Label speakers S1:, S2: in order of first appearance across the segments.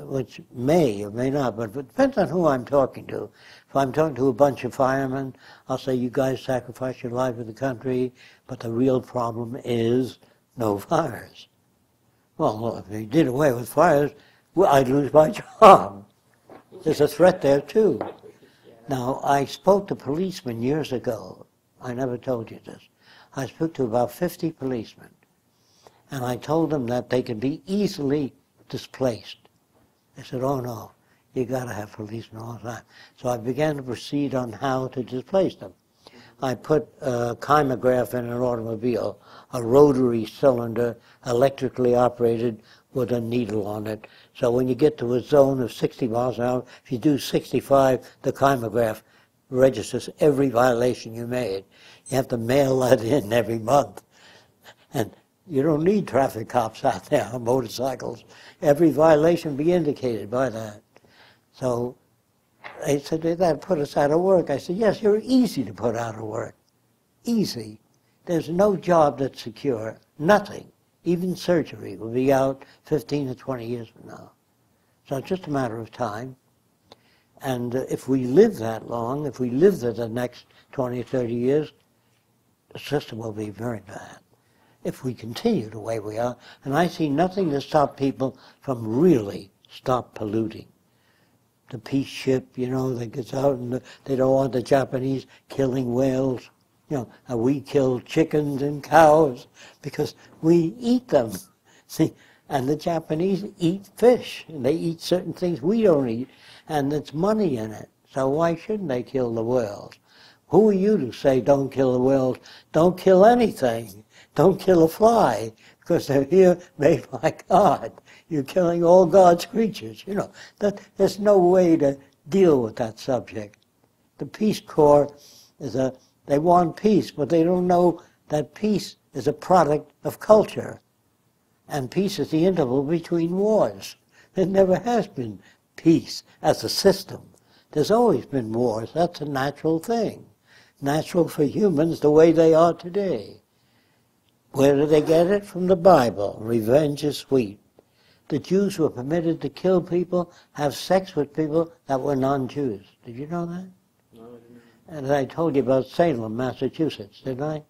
S1: which may or may not, but it depends on who I'm talking to. If I'm talking to a bunch of firemen, I'll say, you guys sacrifice your life for the country, but the real problem is no fires. Well, if you did away with fires, well, I'd lose my job. There's a threat there, too. Now, I spoke to policemen years ago. I never told you this. I spoke to about 50 policemen, and I told them that they could be easily displaced. They said, oh, no, you got to have policemen all the time. So I began to proceed on how to displace them. I put a chymograph in an automobile, a rotary cylinder, electrically operated with a needle on it. So when you get to a zone of 60 miles an hour, if you do 65, the chymograph registers every violation you made. You have to mail that in every month. And you don't need traffic cops out there on motorcycles. Every violation be indicated by that. So they said, that put us out of work. I said, yes, you're easy to put out of work. Easy. There's no job that's secure. Nothing. Even surgery will be out 15 to 20 years from now. So it's just a matter of time. And if we live that long, if we live there the next 20 or 30 years, the system will be very bad. If we continue the way we are, and I see nothing to stop people from really stop polluting. The peace ship, you know, that gets out and they don't want the Japanese killing whales. You know, and we kill chickens and cows because we eat them. See, and the Japanese eat fish, and they eat certain things we don't eat, and there's money in it. So why shouldn't they kill the whales? Who are you to say don't kill the whales? Don't kill anything. Don't kill a fly, because they're here made by God. You're killing all God's creatures. You know, there's no way to deal with that subject. The Peace Corps they want peace, but they don't know that peace is a product of culture. And peace is the interval between wars. There never has been peace as a system. There's always been wars. That's a natural thing. Natural for humans the way they are today. Where did they get it? From the Bible. Revenge is sweet. The Jews were permitted to kill people, have sex with people that were non-Jews. Did you know that?
S2: No, I didn't.
S1: And I told you about Salem, Massachusetts, didn't I?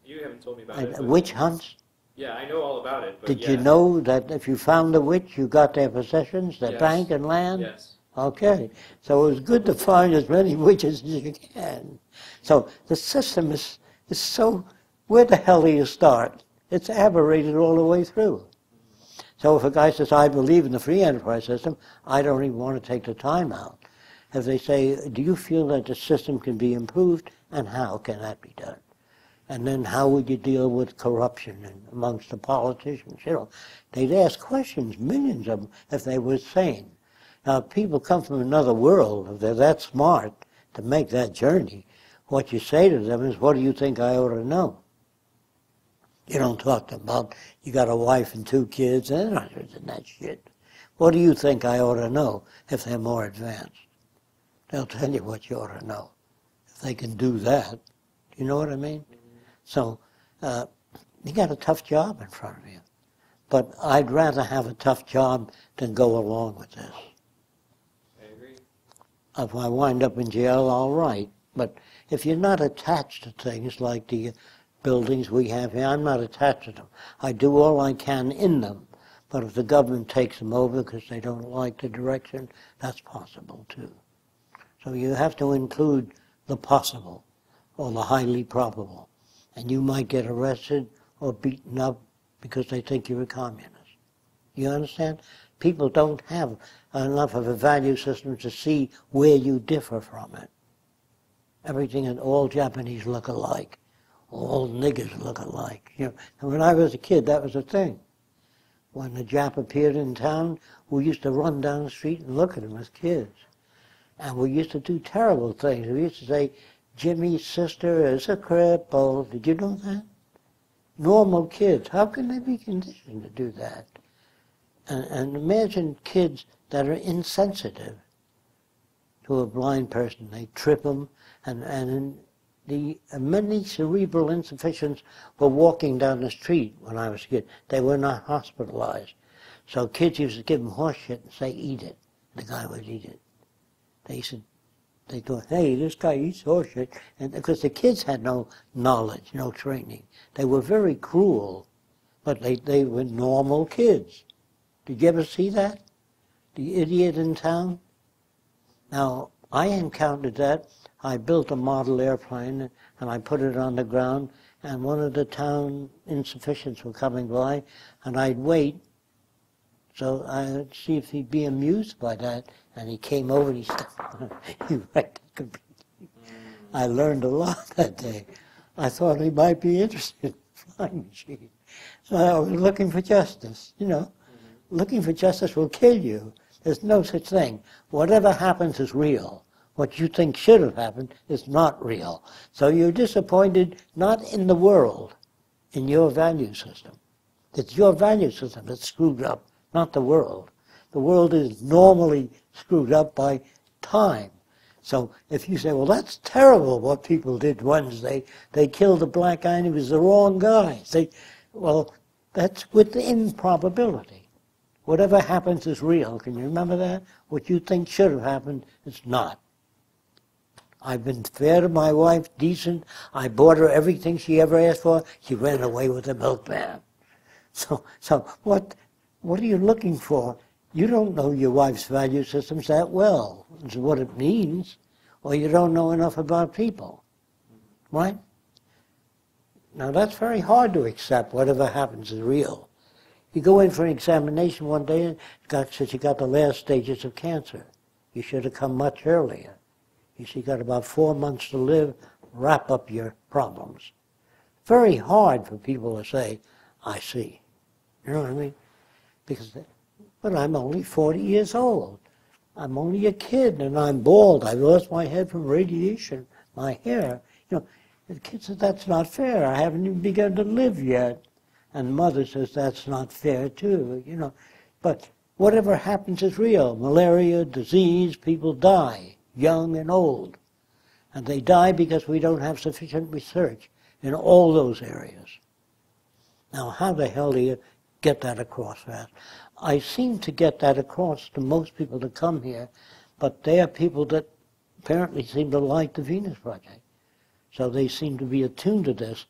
S2: You haven't told me about it.
S1: Witch hunts?
S2: Yeah, I know all about it. But
S1: Did you know that if you found a witch, you got their possessions, their bank and land?
S2: Yes.
S1: Okay. So it was good to find as many witches as you can. So the system is so, where the hell do you start? It's aberrated all the way through. So if a guy says, I believe in the free enterprise system, I don't even want to take the time out. If they say, do you feel that the system can be improved, and how can that be done? And then how would you deal with corruption amongst the politicians? You know, they'd ask questions, millions of them, if they were sane. Now, if people come from another world, if they're that smart to make that journey, what you say to them is, what do you think I ought to know? You don't talk to them about, you got a wife and 2 kids, and they're not interested in that shit. What do you think I ought to know if they're more advanced? They'll tell you what you ought to know. If they can do that, you know what I mean? So, you got a tough job in front of you. But I'd rather have a tough job than go along with this.
S2: I agree.
S1: If I wind up in jail, all right. But if you're not attached to things like the buildings we have here, I'm not attached to them. I do all I can in them. But if the government takes them over because they don't like the direction, that's possible too. So you have to include the possible or the highly probable. And you might get arrested or beaten up because they think you're a communist. You understand? People don't have enough of a value system to see where you differ from it. Everything, and all Japanese look alike. All niggers look alike. You know, and when I was a kid, that was a thing. When the Jap appeared in town, we used to run down the street and look at him as kids. And we used to do terrible things. We used to say, Jimmy's sister is a cripple. Did you know that? Normal kids. How can they be conditioned to do that? And imagine kids that are insensitive to a blind person. They trip them, and many cerebral insufficients were walking down the street when I was a kid. They were not hospitalized. So kids used to give him horse shit and say, eat it. The guy would eat it. They thought, hey, this guy eats horse shit. And because the kids had no knowledge, no training. They were very cruel, but they were normal kids. Did you ever see that? The idiot in town? Now, I encountered that. I built a model airplane, and I put it on the ground, and one of the town insufficients were coming by, and I'd wait, so I'd see if he'd be amused by that, and he came over and he stopped. He wrecked it completely. I learned a lot that day. I thought he might be interested in flying machine. So I was looking for justice, you know. Looking for justice will kill you. There's no such thing. Whatever happens is real. What you think should have happened is not real. So you're disappointed not in the world, in your value system. It's your value system that's screwed up, not the world. The world is normally screwed up by time. So if you say, well, that's terrible what people did Wednesday. They killed a black guy and he was the wrong guy. Well, that's within probability. Whatever happens is real. Can you remember that? What you think should have happened is not. I've been fair to my wife, decent. I bought her everything she ever asked for. She ran away with the milkman. So what are you looking for? You don't know your wife's value systems that well. It's what it means. Or you don't know enough about people. Right? Now that's very hard to accept. Whatever happens is real. You go in for an examination one day and says you got the last stages of cancer. You should have come much earlier. You got about 4 months to live, wrap up your problems. Very hard for people to say, I see. You know what I mean? But I'm only 40 years old. I'm only a kid and I'm bald. I lost my head from radiation, my hair. You know, the kid says, that's not fair. I haven't even begun to live yet. And mother says, that's not fair too, you know. But whatever happens is real. Malaria, disease, people die, young and old. And they die because we don't have sufficient research in all those areas. Now, how the hell do you get that across fast? I seem to get that across to most people that come here, but they are people that apparently seem to like the Venus Project. So they seem to be attuned to this.